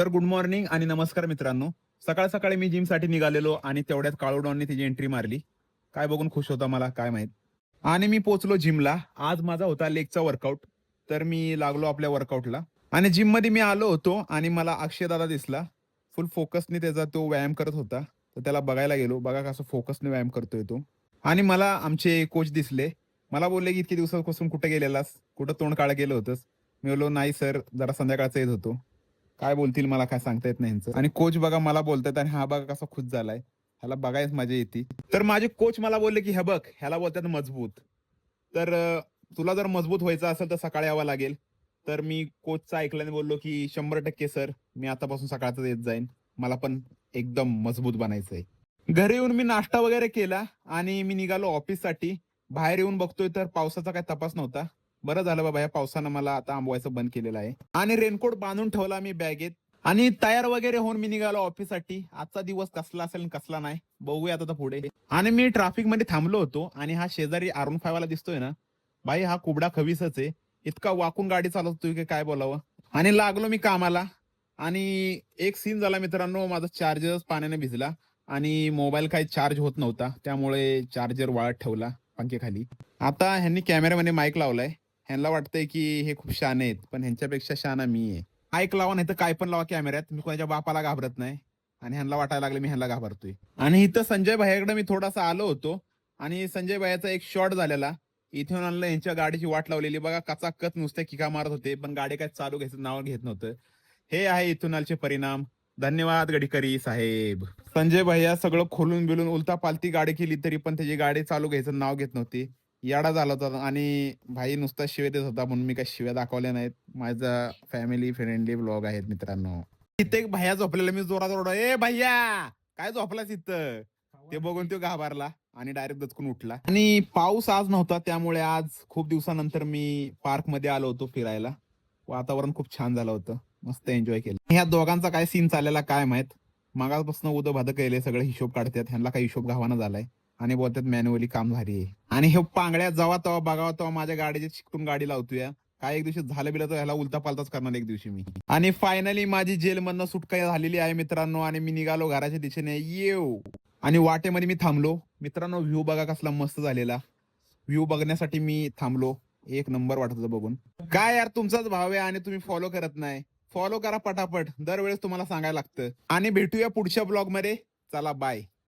तर good morning आणि नमस्कार मित्रांनो. सकाळ सकाळी मी जिमसाठी निघालेलो आणि तेवढ्यात काळूडॉनने तिची एंट्री मारली. काय बघून खुश होता मला काय माहित. आणि मी पोचलो जिमला. आज माझा होता लेगचा वर्कआउट. तर मी लागलो आपल्या वर्कआउटला आणि जिम मध्ये मी आलो होतो आणि मला अक्षय दादा दिसला. फुल फोकसने त्याचा तो व्यायाम करत होता. तर त्याला बघायला गेलो. बघा कसं फोकसने व्यायाम करतोय तो. आणि मला आमचे कोच दिसले. मला बोलले की इतके दिवसापासून कुठे गेलेलास, कुठं तोंड काळ गेलं होतंस. मी बोललो नाही सर, जरा संध्याकाळचा येत होतो. काय बोलतील मला काय सांगता येत नाही यांचं. आणि कोच बघा मला बोलतात आणि हा बघा कसा खुश झालाय. ह्याला बघायच मजा येते. तर माझे कोच मला बोलले की हे बघ ह्याला बोलतात मजबूत. तर तुला जर मजबूत व्हायचं असेल तर सकाळी यावं लागेल. तर मी कोचचं ऐकल्याने बोललो की 100% सर, मी आतापासून सकाळचं येत जाईन. मला पण एकदम मजबूत बनायचंय. घरी येऊन मी नाश्ता वगैरे केला आणि मी निघालो ऑफिससाठी. बाहेर येऊन बघतोय तर पावसाचा काय तपास नव्हता. बरं झालं बाबा, या पावसानं मला आता आंबवायचं बंद केलेलं आहे. आणि रेनकोट बांधून ठेवला मी बॅगेत आणि तयार वगैरे होऊन मी निघालो ऑफिससाठी. आजचा दिवस कसला असेल आणि कसला नाही बघूया आता पुढे. आणि मी ट्रॅफिक मध्ये थांबलो होतो आणि हा शेजारी R15 वाला दिसतोय ना, भाई हा कुबडा खवीसच आहे. इतका वाकून गाडी चालवतोय की काय बोलावं. आणि लागलो मी कामाला. आणि एक सीन झाला मित्रांनो, माझा चार्जर पाण्याने भिजला आणि मोबाईल काही चार्ज होत नव्हता. त्यामुळे चार्जर वाळत ठेवला पंखेखाली. आता ह्यांनी कॅमेरामध्ये माईक लावलाय. ह्यांना वाटतंय की हे खूप शहाणे आहेत, पण ह्यांच्यापेक्षा शहाणा मी आहे. माईक लावा नाही तर काय पण लावा कॅमेऱ्यात. मी कोणाच्या बापाला घाबरत नाही आणि ह्यांना वाटायला लागलं मी ह्यांना घाबरतोय. आणि इथं संजय भाईकडे मी थोडासा आलो होतो आणि संजय भाईचा एक शॉट झालेला. इथून आणलं यांच्या गाडीची वाट लावलेली बघा, कचाकच नुसते किका मारत होते पण गाडी काय चालू घ्यायचं नाव घेत नव्हतं. हे आहे इथूनलचे परिणाम. धन्यवाद गडकरी साहेब. संजय भैया सगळं खोलून बिलून उलता पालती गाडी केली तरी पण त्याची गाडी चालू घ्यायचं नाव घेत नव्हती. याडा झाला होता आणि भाई नुसता शिव्या देत होता म्हणून मी काही शिव्या दाखवल्या नाहीत. माझा फॅमिली फ्रेंडली ब्लॉग आहेत मित्रांनो. इथे एक भैया झोपलेला, मी जोरात ओरडा, ए भैया काय झोपलास इथं. ते बघून तो घाबरला आणि डायरेक्ट दचकून उठला. आणि पाऊस आज नव्हता त्यामुळे आज खूप दिवसानंतर मी पार्क मध्ये आलो होतो फिरायला. वातावरण खूप छान झालं होतं. मस्त एन्जॉय केलं. ह्या दोघांचा काय सीन चाललेला काय माहित. मागापासून उदं भाद केले सगळे हिशोब काढतात. ह्यांना काही हिशोब घावाना झालाय आणि बोलतात मॅन्युअली काम भारी आहे. आणि हे पांगड्या जेव्हा तेव्हा बघावा तेव्हा माझ्या गाडीची चिकटून गाडी लावतोय. काय एक दिवशी झालं बिलं तर ह्याला उलटा पालताच करणार एक दिवशी मी. आणि फायनली माझी जेलमधनं सुटका झालेली आहे मित्रांनो आणि मी निघालो घराच्या दिशेने येऊ. आणि वाटेमध्ये मी थांबलो मित्रांनो. व्ह्यू बघा कसला मस्त झालेला. व्ह्यू बघण्यासाठी मी थांबलो. एक नंबर वाटत होतं बघून. काय यार तुमचाच भाव आहे आणि तुम्ही फॉलो करत नाही. फॉलो करा पटापट, दरवेळेस तुम्हाला सांगायला लागतं. आणि भेटूया पुढच्या ब्लॉग मध्ये. चला बाय.